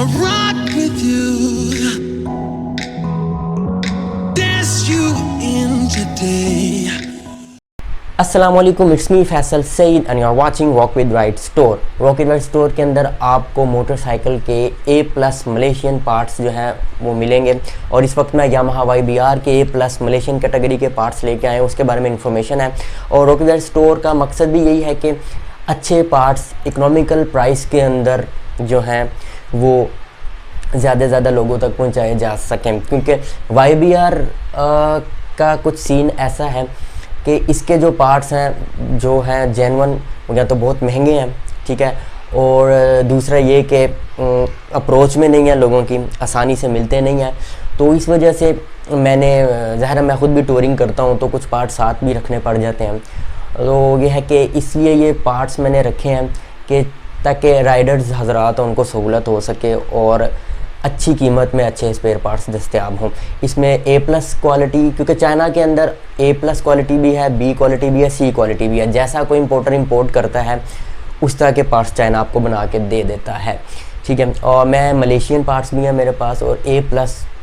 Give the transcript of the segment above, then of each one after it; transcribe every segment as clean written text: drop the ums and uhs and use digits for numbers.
wanna rock with you, dance you in today. अस्सलामुअलैकुम, it's me Faisal Saeed and you are watching walk with ride store. Walk with ride store के अंदर आपको motorcycle के A+ Malaysian parts जो हैं वो मिलेंगे और इस वक्त मैं यामाहा YBR के A+ मलेशियन कैटेगरी के पार्ट्स लेके आए हैं, उसके बारे में इंफॉर्मेशन है। और वॉक विद राइड स्टोर का मकसद भी यही है कि अच्छे पार्ट्स इकोनॉमिकल प्राइस के अंदर जो हैं वो ज़्यादा से ज़्यादा लोगों तक पहुँचाए जा सकें, क्योंकि YBR का कुछ सीन ऐसा है कि इसके जो पार्ट्स हैं जो हैं जेन्युइन या तो बहुत महंगे हैं, ठीक है, और दूसरा ये कि अप्रोच में नहीं है, लोगों की आसानी से मिलते नहीं हैं। तो इस वजह से मैंने ज़ाहिर है मैं ख़ुद भी टूरिंग करता हूँ तो कुछ पार्ट्स साथ भी रखने पड़ जाते हैं। तो ये है कि इसलिए ये पार्ट्स मैंने रखे हैं कि ताकि राइडर्स हज़रात उनको सहूलत हो सके और अच्छी कीमत में अच्छे स्पेयर पार्ट्स दस्तयाब हों। इसमें A+ क्वालिटी, क्योंकि चाइना के अंदर A+ क्वालिटी भी है, B क्वालिटी भी है, C क्वालिटी भी है। जैसा कोई इंपोर्टर इंपोर्ट करता है उस तरह के पार्ट्स चाइना आपको बना के दे देता है, ठीक है। और मैं मलेशियन पार्ट्स भी हैं मेरे पास और A+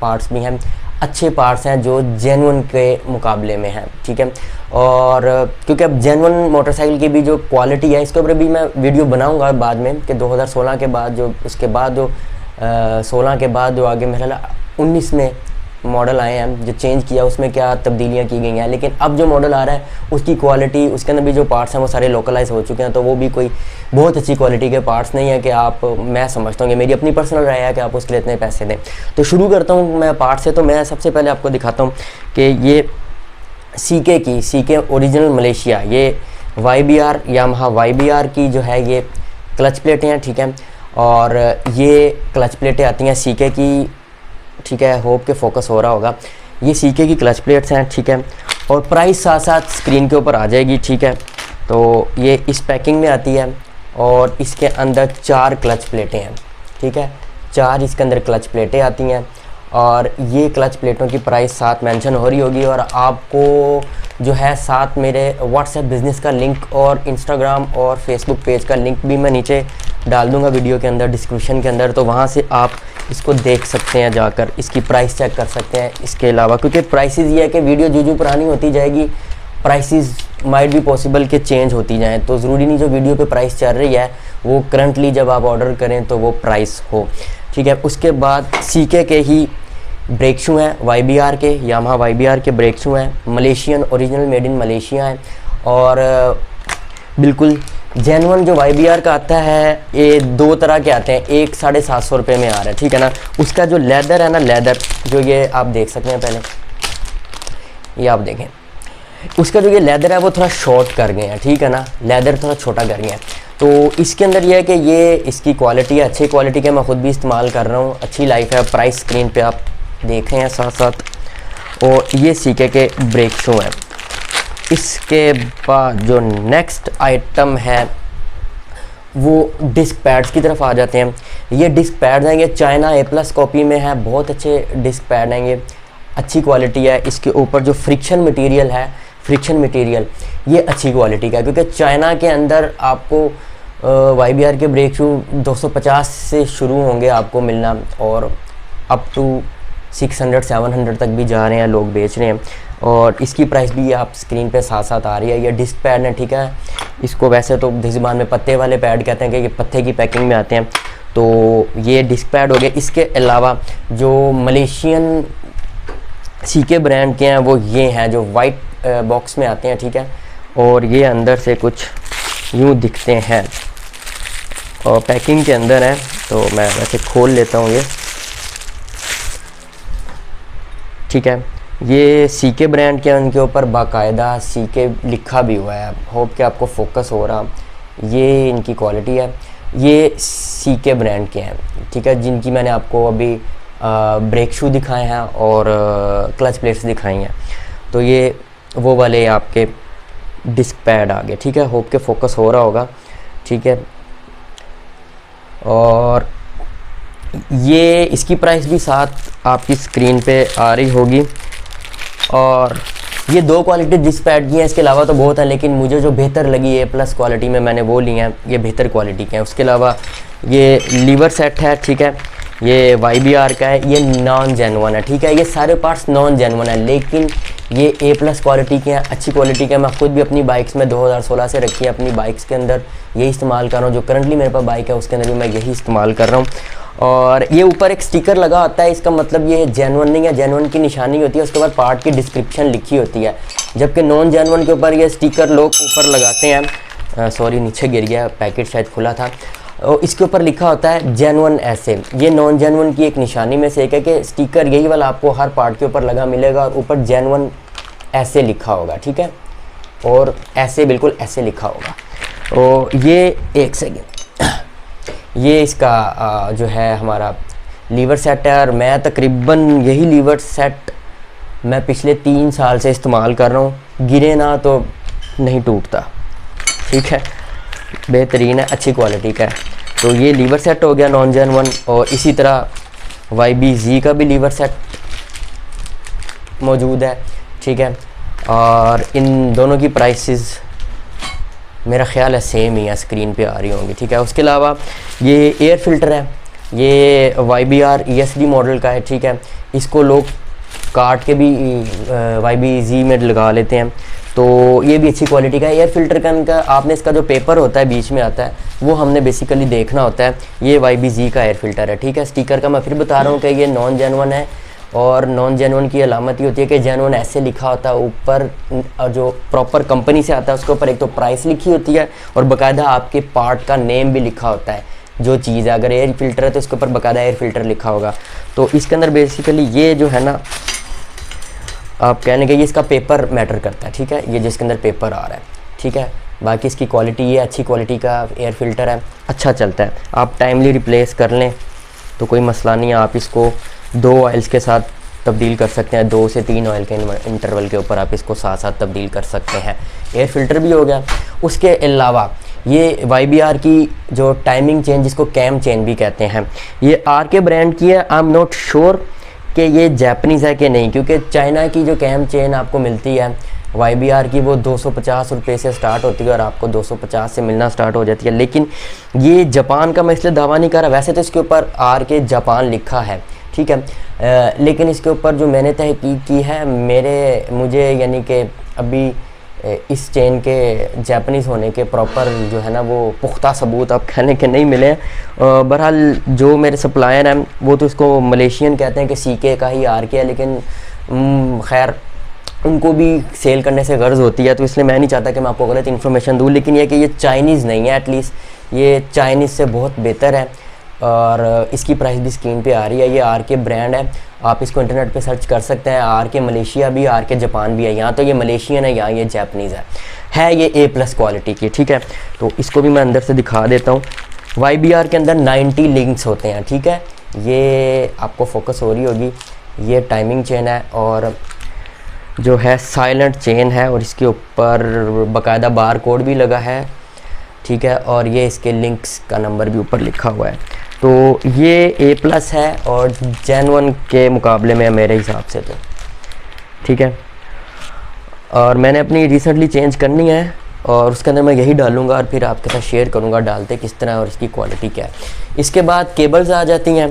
पार्ट्स भी हैं, अच्छे पार्ट्स हैं जो जेन्युइन के मुकाबले में हैं, ठीक है। और क्योंकि अब जेन्युइन मोटरसाइकिल की भी जो क्वालिटी है इसके ऊपर भी मैं वीडियो बनाऊंगा बाद में कि 2016 के बाद जो उसके बाद जो 16 के बाद जो आगे मेरा 19 में मॉडल आए हैं जो चेंज किया उसमें क्या तब्दीलियां की गई हैं। लेकिन अब जो मॉडल आ रहा है उसकी क्वालिटी, उसके अंदर भी जो पार्ट्स हैं वो सारे लोकलाइज हो चुके हैं, तो वो भी कोई बहुत अच्छी क्वालिटी के पार्ट्स नहीं है कि आप, मैं समझता हूँ कि मेरी अपनी पर्सनल राय है कि आप उसके लिए इतने पैसे दें। तो शुरू करता हूँ मैं पार्ट से। तो मैं सबसे पहले आपको दिखाता हूँ कि ये CK ओरिजिनल मलेशिया, ये YBR यामाहा YBR की जो है ये क्लच प्लेटें हैं, ठीक है। और ये क्लच प्लेटें आती हैं CK की, ठीक है। होप के फोकस हो रहा होगा। ये CK की क्लच प्लेट्स हैं, ठीक है। और प्राइस साथ साथ स्क्रीन के ऊपर आ जाएगी, ठीक है। तो ये इस पैकिंग में आती है और इसके अंदर 4 क्लच प्लेटें हैं, ठीक है। 4 इसके अंदर क्लच प्लेटें आती हैं और ये क्लच प्लेटों की प्राइस साथ मेंशन हो रही होगी। और आपको जो है साथ मेरे व्हाट्सएप बिज़नेस का लिंक और इंस्टाग्राम और फेसबुक पेज का लिंक भी मैं नीचे डाल दूंगा वीडियो के अंदर, डिस्क्रिप्शन के अंदर, तो वहाँ से आप इसको देख सकते हैं, जाकर इसकी प्राइस चेक कर सकते हैं। इसके अलावा क्योंकि प्राइसेस ये है कि वीडियो जो पुरानी होती जाएगी प्राइसेस माइट भी पॉसिबल कि चेंज होती जाएँ, तो ज़रूरी नहीं जो वीडियो पे प्राइस चल रही है वो करंटली जब आप ऑर्डर करें तो वो प्राइस हो, ठीक है। उसके बाद CK के ही ब्रेक शू हैं, YBR के, यामाहा YBR के ब्रेक शू हैं, Malaysian original made in Malaysia हैं और बिल्कुल जेन्युइन जो YBR का आता है ये 2 तरह के आते हैं। एक 750 रुपये में आ रहा है, ठीक है ना। उसका जो लेदर है ना, लेदर जो ये आप देख सकते हैं, पहले ये आप देखें, उसका जो ये लेदर है वो थोड़ा शॉर्ट कर गए हैं, ठीक है ना, लेदर थोड़ा छोटा कर गए हैं। तो इसके अंदर ये है कि ये इसकी क्वालिटी है, अच्छी क्वालिटी के, मैं ख़ुद भी इस्तेमाल कर रहा हूँ, अच्छी लाइफ है। प्राइस स्क्रीन पे आप देख रहे हैं साथ साथ। और ये CK के ब्रेक शू हैं। इसके बाद जो नेक्स्ट आइटम है वो डिस्क पैड्स की तरफ आ जाते हैं। ये डिस्क पैड्स हैं, ये चाइना A+ कॉपी में है, बहुत अच्छे डिस्क पैड हैं, ये अच्छी क्वालिटी है। इसके ऊपर जो फ्रिक्शन मटेरियल है, फ्रिक्शन मटेरियल ये अच्छी क्वालिटी का है, क्योंकि चाइना के अंदर आपको YBR के ब्रेक शू 250 से शुरू होंगे आपको मिलना और अप टू 600-700 तक भी जा रहे हैं, लोग बेच रहे हैं। और इसकी प्राइस भी आप स्क्रीन पे साथ साथ आ रही है। ये डिस्क पैड है, ठीक है। इसको वैसे तो ज़बान में पत्ते वाले पैड कहते हैं कि ये पत्ते की पैकिंग में आते हैं, तो ये डिस्क पैड हो गए। इसके अलावा जो मलेशियन CK ब्रांड के हैं वो ये हैं जो वाइट बॉक्स में आते हैं, ठीक है। और ये अंदर से कुछ यूँ दिखते हैं और पैकिंग के अंदर है, तो मैं वैसे खोल लेता हूँ ये, ठीक है। ये CK ब्रांड के, उनके ऊपर बाकायदा CK लिखा भी हुआ है। होप कि आपको फोकस हो रहा। ये इनकी क्वालिटी है, ये CK ब्रांड के हैं, ठीक है, जिनकी मैंने आपको अभी ब्रेक शू दिखाए हैं और क्लच प्लेट्स दिखाई हैं। तो ये वो वाले आपके डिस्क पैड आ गए, ठीक है। होप के फोकस हो रहा होगा, ठीक है। और ये इसकी प्राइस भी साथ आपकी स्क्रीन पे आ रही होगी। और ये 2 क्वालिटी डिस्क पैड की हैं, इसके अलावा तो बहुत है, लेकिन मुझे जो बेहतर लगी A+ क्वालिटी में मैंने वो ली हैं, ये बेहतर क्वालिटी के हैं। उसके अलावा ये लीवर सेट है, ठीक है। ये YBR का है, ये नॉन जेन्युइन है, ठीक है। ये सारे पार्ट्स नॉन जेन्युइन है, लेकिन ये A+ क्वालिटी के हैं, अच्छी क्वालिटी के हैं। मैं खुद भी अपनी बाइक्स में 2016 से रखी है, अपनी बाइक्स के अंदर यही इस्तेमाल कर रहा हूँ। जो करंटली मेरे पास बाइक है उसके अंदर भी मैं यही इस्तेमाल कर रहा हूँ। और ये ऊपर एक स्टिकर लगा होता है, इसका मतलब ये जेन्युइन नहीं है, जेन्युइन की निशानी होती है, उसके बाद पार्ट की डिस्क्रिप्शन लिखी होती है। जबकि नॉन जेन्युइन के ऊपर ये स्टिकर लोग ऊपर लगाते हैं, सॉरी नीचे गिर गया, पैकेट शायद खुला था, और इसके ऊपर लिखा होता है जेन्युइन ऐसे। ये नॉन जेन्युइन की एक निशानी में से एक है कि स्टिकर यही वाला आपको हर पार्ट के ऊपर लगा मिलेगा और ऊपर जेन्युइन ऐसे लिखा होगा, ठीक है, और ऐसे बिल्कुल ऐसे लिखा होगा। और ये एक सेकेंड, ये इसका जो है हमारा लीवर सेट है, और मैं तकरीबन यही लीवर सेट मैं पिछले 3 साल से इस्तेमाल कर रहा हूँ, गिरे ना तो नहीं टूटता, ठीक है, बेहतरीन है, अच्छी क्वालिटी का है। तो ये लीवर सेट हो गया नॉन जेन्युइन। और इसी तरह YBZ का भी लीवर सेट मौजूद है, ठीक है, और इन दोनों की प्राइसेस मेरा ख्याल है सेम ही है, स्क्रीन पे आ रही होंगी, ठीक है। उसके अलावा ये एयर फिल्टर है, ये YBR ESD मॉडल का है, ठीक है। इसको लोग काट के भी YBZ में लगा लेते हैं, तो ये भी अच्छी क्वालिटी का है। एयर फिल्टर का आपने इसका जो पेपर होता है बीच में आता है वो हमने बेसिकली देखना होता है। ये YBZ का एयर फिल्टर है, ठीक है। स्टिकर का मैं फिर बता रहा हूँ कि ये नॉन जेन्युइन है, और नॉन जेन्युइन की अलामत ये होती है कि जेन्युइन ऐसे लिखा होता है ऊपर, जो प्रॉपर कंपनी से आता है उसके ऊपर एक तो प्राइस लिखी होती है और बाकायदा आपके पार्ट का नेम भी लिखा होता है। जो चीज़ है, अगर एयर फिल्टर है तो इसके ऊपर बाकायदा एयर फिल्टर लिखा होगा। तो इसके अंदर बेसिकली ये जो है ना, आप कहने के ये इसका पेपर मैटर करता है, ठीक है, ये जिसके अंदर पेपर आ रहा है, ठीक है। बाकी इसकी क्वालिटी, ये अच्छी क्वालिटी का एयर फिल्टर है, अच्छा चलता है। आप टाइमली रिप्लेस कर लें तो कोई मसला नहीं है, आप इसको 2 ऑयल्स के साथ तब्दील कर सकते हैं, 2 से 3 ऑयल के इंटरवल के ऊपर आप इसको साथ साथ तब्दील कर सकते हैं। एयर फिल्टर भी हो गया। उसके अलावा ये YBR की जो टाइमिंग चेन, जिसको कैम चेन भी कहते हैं, ये RK ब्रांड की है। आई एम नॉट श्योर कि ये जापानीज़ है कि नहीं, क्योंकि चाइना की जो कैम चेन आपको मिलती है YBR की वो 250 रुपये से स्टार्ट होती है और आपको 250 से मिलना स्टार्ट हो जाती है। लेकिन ये जापान का मैं इसलिए दावा नहीं कर रहा, वैसे तो इसके ऊपर RK जापान लिखा है, ठीक है, लेकिन इसके ऊपर जो मैंने तहकीक की है, मुझे यानी कि अभी इस चेन के जापानीज़ होने के प्रॉपर जो है ना वो पुख्ता सबूत आप कहने के नहीं मिले हैं। बहरहाल जो मेरे सप्लायर हैं वो तो इसको मलेशियन कहते हैं कि CK का ही RK है, लेकिन खैर उनको भी सेल करने से गर्ज होती है, तो इसलिए मैं नहीं चाहता कि मैं आपको गलत इन्फॉर्मेशन दूँ। लेकिन ये कि ये चाइनीज़ नहीं है, एटलीस्ट ये चाइनीज़ से बहुत बेहतर है, और इसकी प्राइस भी स्क्रीन पे आ रही है। ये RK ब्रांड है, आप इसको इंटरनेट पे सर्च कर सकते हैं। RK मलेशिया भी, RK जापान भी है। यहाँ तो ये मलेशियन है, यहाँ ये जापानीज़ है ये A+ क्वालिटी की, ठीक है। तो इसको भी मैं अंदर से दिखा देता हूँ। YBR के अंदर 90 लिंक्स होते हैं, ठीक है, ये आपको फोकस हो रही होगी। ये टाइमिंग चेन है और जो है साइलेंट चेन है, और इसके ऊपर बाकायदा बार कोड भी लगा है, ठीक है, और ये इसके लिंक्स का नंबर भी ऊपर लिखा हुआ है। तो ये A+ है और जेन्युइन के मुकाबले में मेरे हिसाब से तो, ठीक है। और मैंने अपनी रिसेंटली चेंज करनी है और उसके अंदर मैं यही डालूंगा और फिर आपके साथ शेयर करूंगा डालते किस तरह और इसकी क्वालिटी क्या है। इसके बाद केबल्स आ जाती हैं,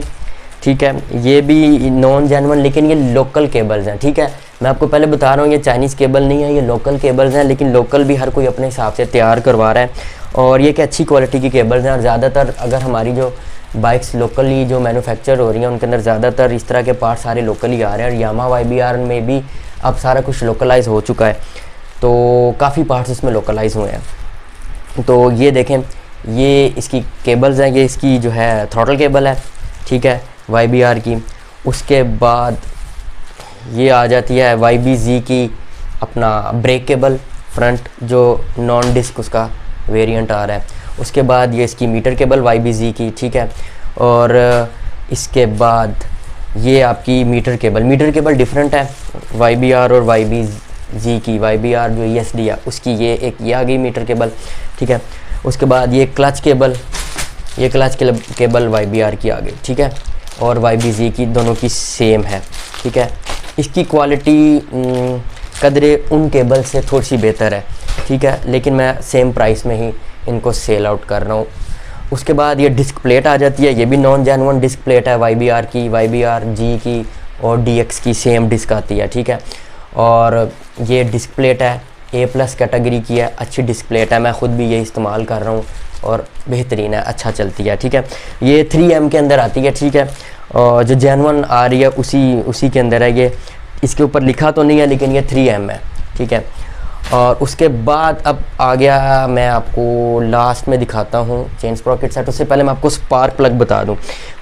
ठीक है, ये भी नॉन जेन्युइन, लेकिन ये लोकल केबल्स हैं, ठीक है। मैं आपको पहले बता रहा हूँ ये चाइनीज़ केबल नहीं है, ये लोकल केबल्स हैं, लेकिन लोकल भी हर कोई अपने हिसाब से तैयार करवा रहा है। और ये कि अच्छी क्वालिटी की केबल्स हैं, और ज़्यादातर अगर हमारी जो बाइक्स लोकली जो मैन्युफैक्चर हो रही हैं उनके अंदर ज़्यादातर इस तरह के पार्ट सारे लोकल ही आ रहे हैं। और यामाहा YBR में भी अब सारा कुछ लोकलाइज हो चुका है, तो काफ़ी पार्ट्स इसमें लोकलाइज हुए हैं। तो ये देखें, ये इसकी केबल्स हैं, ये इसकी जो है थ्रॉटल केबल है, ठीक है, YBR की। उसके बाद ये आ जाती है YBZ की अपना ब्रेक केबल फ्रंट, जो नॉन डिस्क उसका वेरिएंट आ रहा है। उसके बाद ये इसकी मीटर केबल YBZ की, ठीक है। और इसके बाद ये आपकी मीटर केबल डिफरेंट है YBR और YBZ की। YBR जो ESD है उसकी ये आ गई मीटर केबल, ठीक है। उसके बाद ये क्लच केबल YBR की आ गई, ठीक है, और YBZ की दोनों की सेम है, ठीक है। इसकी क्वालिटी कदरे उन केबल से थोड़ी सी बेहतर है, ठीक है, लेकिन मैं सेम प्राइस में ही इनको सेल आउट कर रहा हूँ। उसके बाद ये डिस्क प्लेट आ जाती है, ये भी नॉन जेन्युइन डिस्क प्लेट है, YBR की, YBR G की और DX की सेम डिस्क आती है, ठीक है। और ये डिस्क प्लेट है, A+ कैटेगरी की है, अच्छी डिस्क प्लेट है, मैं ख़ुद भी ये इस्तेमाल कर रहा हूँ और बेहतरीन है, अच्छा चलती है, ठीक है। ये 3M के अंदर आती है, ठीक है, और जो जेन्युइन आ रही है उसी के अंदर है ये, इसके ऊपर लिखा तो नहीं है लेकिन ये 3M है, ठीक है। और उसके बाद अब आ गया, मैं आपको लास्ट में दिखाता हूँ चेन स्प्रॉकेट सेट। उससे पहले मैं आपको स्पार्क प्लग बता दूँ।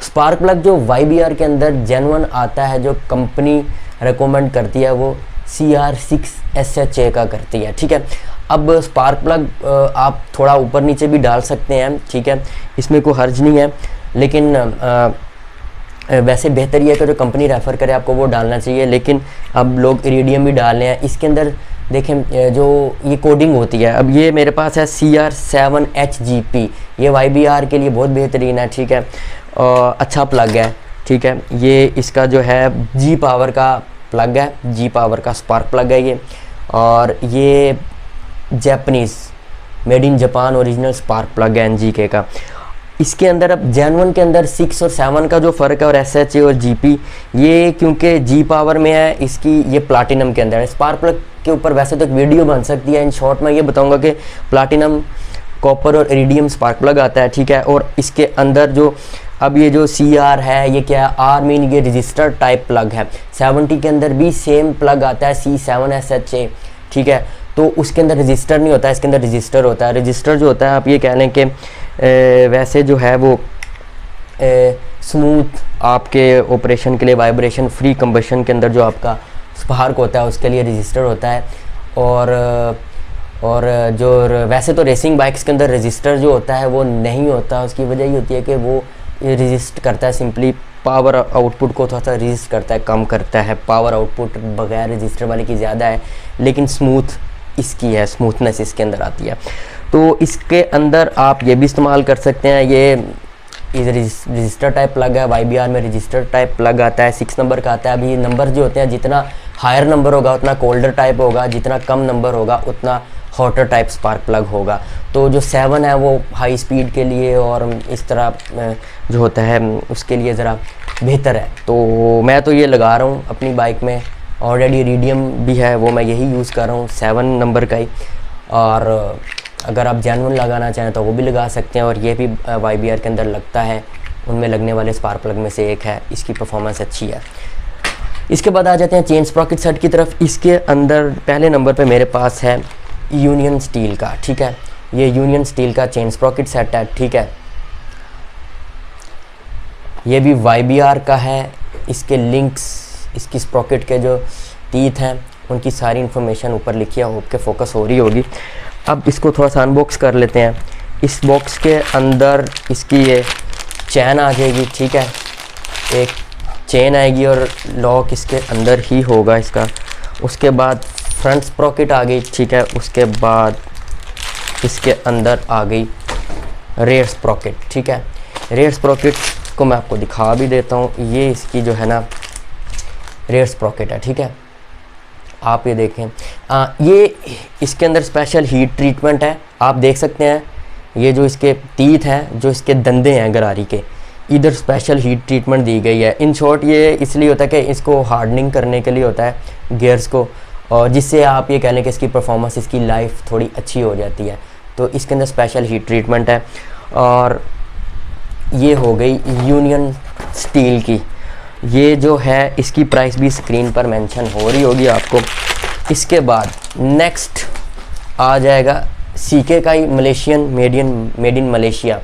स्पार्क प्लग जो YBR के अंदर जेन्युइन आता है, जो कंपनी रेकमेंड करती है, वो CR6SHA का करती है, ठीक है। अब स्पार्क प्लग आप थोड़ा ऊपर नीचे भी डाल सकते हैं, ठीक है, इसमें कोई हर्ज नहीं है, लेकिन वैसे बेहतर ये है कि जो कंपनी रेफ़र करे आपको वो डालना चाहिए, लेकिन अब लोग इरिडियम भी डाल रहे हैं। इसके अंदर देखें जो ये कोडिंग होती है, अब ये मेरे पास है CR7HGP, ये YBR के लिए बहुत बेहतरीन है, ठीक है, अच्छा प्लग है, ठीक है। ये इसका जो है G पावर का प्लग है, G पावर का स्पार्क प्लग है ये, और ये Japanese made in Japan original spark plug है NGK का। इसके अंदर अब जेन्युइन के अंदर 6 और 7 का जो फ़र्क है, और SHA और GP, ये क्योंकि G पावर में है, इसकी ये प्लाटिनम के अंदर है। स्पार्क प्लग के ऊपर वैसे तो एक वीडियो बन सकती है, इन शॉर्ट में ये बताऊंगा कि प्लाटिनम, कॉपर और इरिडियम स्पार्क प्लग आता है, ठीक है। और इसके अंदर जो अब ये जो CR है, ये क्या है, R मीन ये रजिस्टर टाइप प्लग है। 70 के अंदर भी सेम प्लग आता है C7SHA, ठीक है, तो उसके अंदर रजिस्टर नहीं होता है, इसके अंदर रजिस्टर होता है। रजिस्टर जो होता है, आप ये कह लें कि वैसे जो है वो स्मूथ आपके ऑपरेशन के लिए, वाइब्रेशन फ्री कंबशन के अंदर जो आपका स्पार्क होता है उसके लिए रजिस्टर होता है। और जो वैसे तो रेसिंग बाइक्स के अंदर रजिस्टर जो होता है वो नहीं होता, उसकी वजह ये होती है कि वो रजिस्ट करता है सिंपली पावर आउटपुट को थोड़ा सा रजिस्ट करता है, कम करता है। पावर आउटपुट बगैर रजिस्टर वाले की ज़्यादा है, लेकिन स्मूथ इसकी है, स्मूथनेस इसके अंदर आती है। तो इसके अंदर आप ये भी इस्तेमाल कर सकते हैं। ये रजिस्टर टाइप प्लग है, YBR में रजिस्टर टाइप प्लग आता है, 6 नंबर का आता है। अभी ये नंबर जो होते हैं, जितना हायर नंबर होगा उतना कोल्डर टाइप होगा, जितना कम नंबर होगा उतना हॉटर टाइप स्पार्क प्लग होगा। तो जो 7 है वो हाई स्पीड के लिए और इस तरह जो होता है उसके लिए ज़रा बेहतर है। तो मैं तो ये लगा रहा हूँ अपनी बाइक में, ऑलरेडी इरिडियम भी है वो मैं यही यूज़ कर रहा हूँ, 7 नंबर का ही। और अगर आप जेन्युइन लगाना चाहें तो वो भी लगा सकते हैं, और ये भी YBR के अंदर लगता है, उनमें लगने वाले स्पार्क प्लग में से एक है, इसकी परफॉर्मेंस अच्छी है। इसके बाद आ जाते हैं चेन स्प्रॉकेट सेट की तरफ। इसके अंदर पहले नंबर पे मेरे पास है यूनियन स्टील का, ठीक है, ये यूनियन स्टील का चेन स्प्रॉकेट सेट है, ठीक है। ये भी YBR का है। इसके लिंक्स, इसकी स्प्रॉकेट के जो टीथ हैं उनकी सारी इन्फॉर्मेशन ऊपर लिखी है, होप के फोकस हो रही होगी। अब इसको थोड़ा सा अनबॉक्स कर लेते हैं। इस बॉक्स के अंदर इसकी ये चैन आ जाएगी, ठीक है, एक चेन आएगी और लॉक इसके अंदर ही होगा इसका। उसके बाद फ्रंट स्प्रॉकेट आ गई, ठीक है। उसके बाद इसके अंदर आ गई रेयर स्प्रॉकेट, ठीक है। रेयर स्प्रॉकेट को मैं आपको दिखा भी देता हूँ। ये इसकी जो है ना रेयर स्प्रॉकेट है, ठीक है, आप ये देखें। ये इसके अंदर स्पेशल हीट ट्रीटमेंट है, आप देख सकते हैं। ये जो इसके टीथ हैं, जो इसके दंदे हैं गरारी के, इधर स्पेशल हीट ट्रीटमेंट दी गई है। इन शॉर्ट ये इसलिए होता है कि इसको हार्डनिंग करने के लिए होता है गियर्स को, और जिससे आप ये कह लें कि इसकी परफॉर्मेंस, इसकी लाइफ थोड़ी अच्छी हो जाती है। तो इसके अंदर स्पेशल हीट ट्रीटमेंट है। और ये हो गई यूनियन स्टील की। ये जो है इसकी प्राइस भी स्क्रीन पर मेंशन हो रही होगी आपको। इसके बाद नेक्स्ट आ जाएगा CK का ही मलेशियन मेड इन मलेशिया,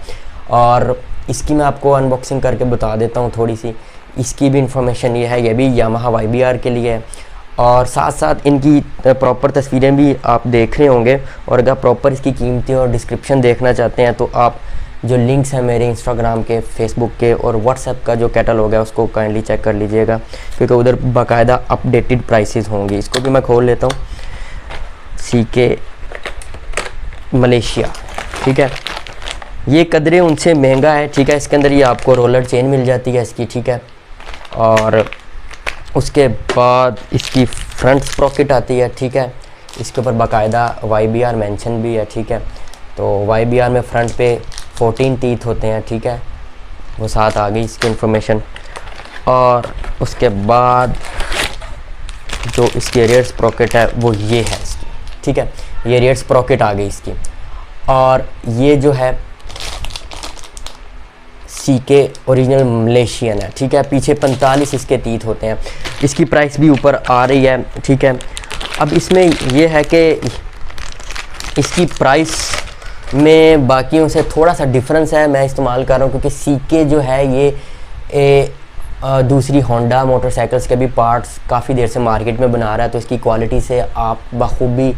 और इसकी मैं आपको अनबॉक्सिंग करके बता देता हूँ थोड़ी सी। इसकी भी इंफॉर्मेशन ये है, ये भी यामाहा YBR के लिए है, और साथ साथ इनकी प्रॉपर तस्वीरें भी आप देख रहे होंगे। और अगर प्रॉपर इसकी कीमतें और डिस्क्रिप्शन देखना चाहते हैं तो आप जो लिंक्स हैं मेरे इंस्टाग्राम के, फेसबुक के और व्हाट्सएप का जो कैटलॉग है उसको काइंडली चेक कर लीजिएगा, क्योंकि उधर बाकायदा अपडेटेड प्राइसेस होंगी। इसको भी मैं खोल लेता हूँ, CK मलेशिया, ठीक है। ये कदरे उनसे महंगा है, ठीक है। इसके अंदर ये आपको रोलर चेन मिल जाती है इसकी, ठीक है। और उसके बाद इसकी फ्रंट स्प्रॉकेट आती है, ठीक है। इसके ऊपर बाकायदा YBR मेंशन भी है, ठीक है। तो YBR में फ्रंट पे 14 टीथ होते हैं, ठीक है, वो साथ आ गई इसकी इंफॉर्मेशन। और उसके बाद जो इसकी रियर स्प्रॉकेट है वो ये है इसकी, ठीक है, ये रियर स्प्रॉकेट आ गई इसकी। और ये जो है सीके ओरिजिनल मलेशियन है, ठीक है, पीछे 45 इसके टीथ होते हैं। इसकी प्राइस भी ऊपर आ रही है, ठीक है। अब इसमें ये है कि इसकी प्राइस में बाकियों से थोड़ा सा डिफरेंस है, मैं इस्तेमाल कर रहा हूँ क्योंकि सीके जो है ये दूसरी होंडा मोटरसाइकिल्स के भी पार्ट्स काफ़ी देर से मार्केट में बना रहा है, तो इसकी क्वालिटी से आप बखूबी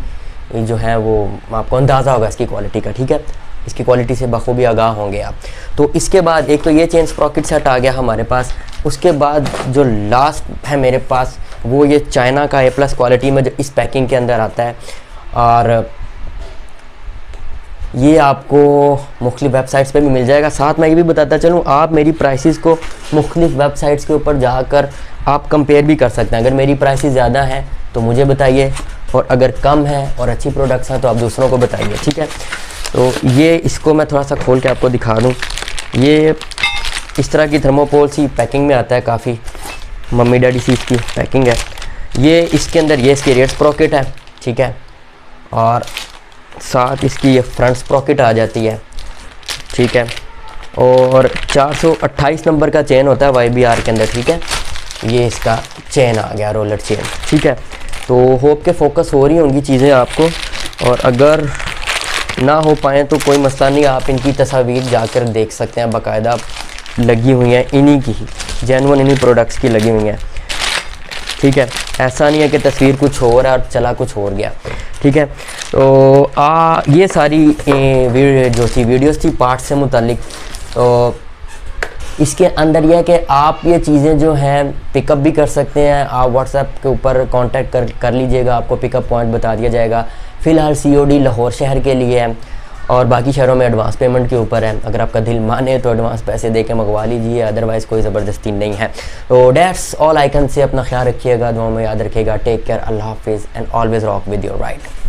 जो है वो आपको अंदाज़ा होगा इसकी क्वालिटी का, ठीक है, इसकी क्वालिटी से बखूबी आगाह होंगे आप। तो इसके बाद एक तो ये चेन स्प्रॉकेट सेट आ गया हमारे पास। उसके बाद जो लास्ट है मेरे पास वो ये चाइना का A+ क्वालिटी में जो इस पैकिंग के अंदर आता है। और ये आपको मुख्तलिफ वेबसाइट्स पे भी मिल जाएगा। साथ मैं ये भी बताता चलूँ, आप मेरी प्राइसेस को मुख्तलिफ वेबसाइट्स के ऊपर जाकर आप कंपेयर भी कर सकते हैं। अगर मेरी प्राइसेस ज़्यादा हैं तो मुझे बताइए, और अगर कम है और अच्छी प्रोडक्ट्स हैं तो आप दूसरों को बताइए, ठीक है। तो ये इसको मैं थोड़ा सा खोल के आपको दिखा दूँ। ये इस तरह की थर्मोपोल सी पैकिंग में आता है, काफ़ी मम्मी डैडी सी इसकी पैकिंग है। ये इसके अंदर ये इसकी रियर स्प्रॉकेट है, ठीक है, और साथ इसकी ये फ्रंट स्प्रॉकेट आ जाती है, ठीक है। और 428 नंबर का चेन होता है YBR के अंदर, ठीक है। ये इसका चेन आ गया, रोलर चेन, ठीक है। तो होप के फोकस हो रही होंगी चीज़ें आपको, और अगर ना हो पाए तो कोई मसला नहीं, आप इनकी तस्वीर जाकर देख सकते हैं, बाकायदा लगी हुई हैं, इन्हीं की ही जेन्युइन इन्हीं प्रोडक्ट्स की लगी हुई हैं, ठीक है। ऐसा नहीं है कि तस्वीर कुछ और है और चला कुछ और गया, ठीक है। तो ये सारी जो थी वीडियोस थी पार्ट से मुतालिक। तो इसके अंदर यह है कि आप ये चीज़ें जो हैं पिकअप भी कर सकते हैं, आप व्हाट्सएप के ऊपर कांटेक्ट कर लीजिएगा, आपको पिकअप पॉइंट बता दिया जाएगा। फ़िलहाल COD लाहौर शहर के लिए है और बाकी शहरों में एडवांस पेमेंट के ऊपर है। अगर आपका दिल माने तो एडवांस पैसे दे के मंगवा लीजिए, अदरवाइज़ कोई ज़बरदस्ती नहीं है। तो that's all I can say. अपना ख्याल रखिएगा, दुआ में याद रखिएगा। टेक केयर, अल्लाह हाफिज़ and always rock with your right.